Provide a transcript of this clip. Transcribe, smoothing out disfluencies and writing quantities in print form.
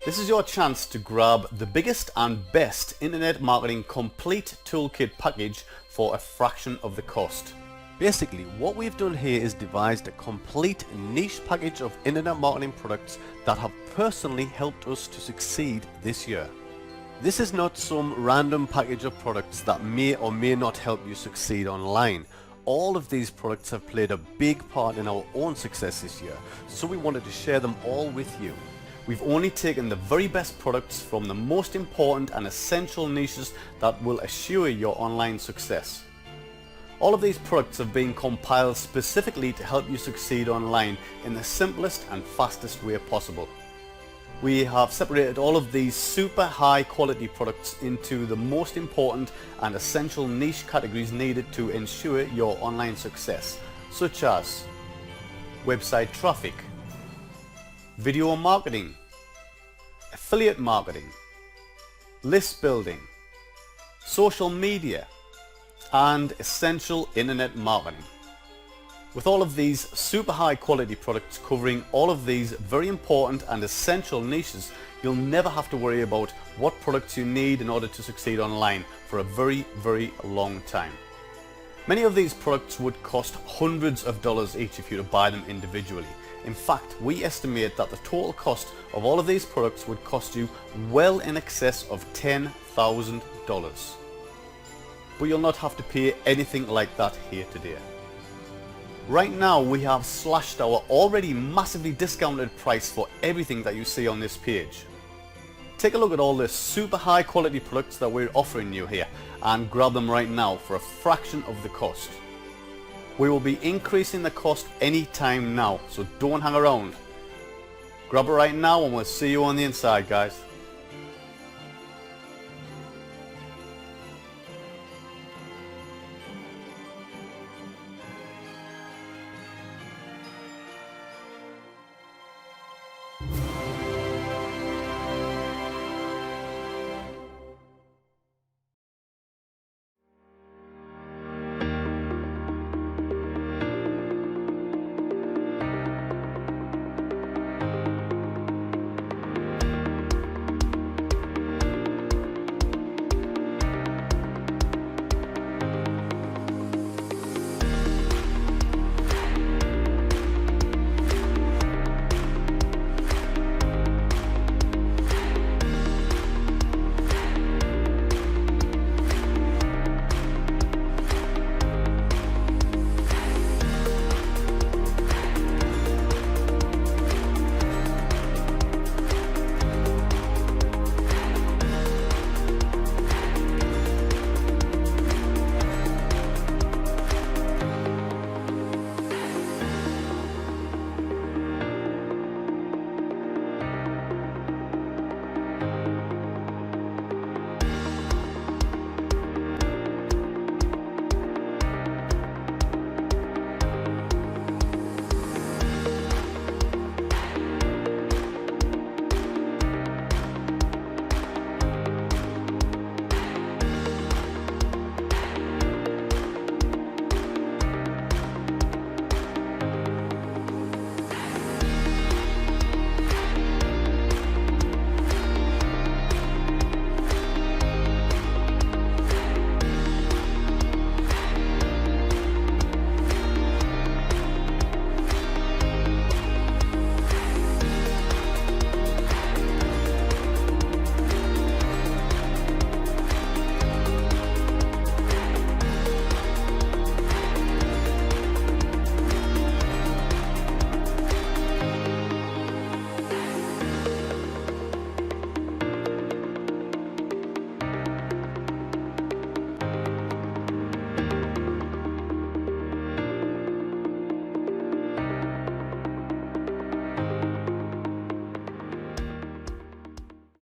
This is your chance to grab the biggest and best internet marketing complete toolkit package for a fraction of the cost. Basically, what we've done here is devised a complete niche package of internet marketing products that have personally helped us to succeed this year. This is not some random package of products that may or may not help you succeed online. All of these products have played a big part in our own success this year, so we wanted to share them all with you. We've only taken the very best products from the most important and essential niches that will assure your online success. All of these products have been compiled specifically to help you succeed online in the simplest and fastest way possible. We have separated all of these super high quality products into the most important and essential niche categories needed to ensure your online success, such as website traffic, video marketing, affiliate marketing, list building, social media, and essential internet marketing. With all of these super high quality products covering all of these very important and essential niches, you'll never have to worry about what products you need in order to succeed online for a very, very long time. Many of these products would cost hundreds of dollars each if you were to buy them individually. In fact, we estimate that the total cost of all of these products would cost you well in excess of $10,000. But you'll not have to pay anything like that here today. Right now we have slashed our already massively discounted price for everything that you see on this page. Take a look at all the super high quality products that we're offering you here and grab them right now for a fraction of the cost. We will be increasing the cost anytime now, so don't hang around. Grab it right now and we'll see you on the inside, guys.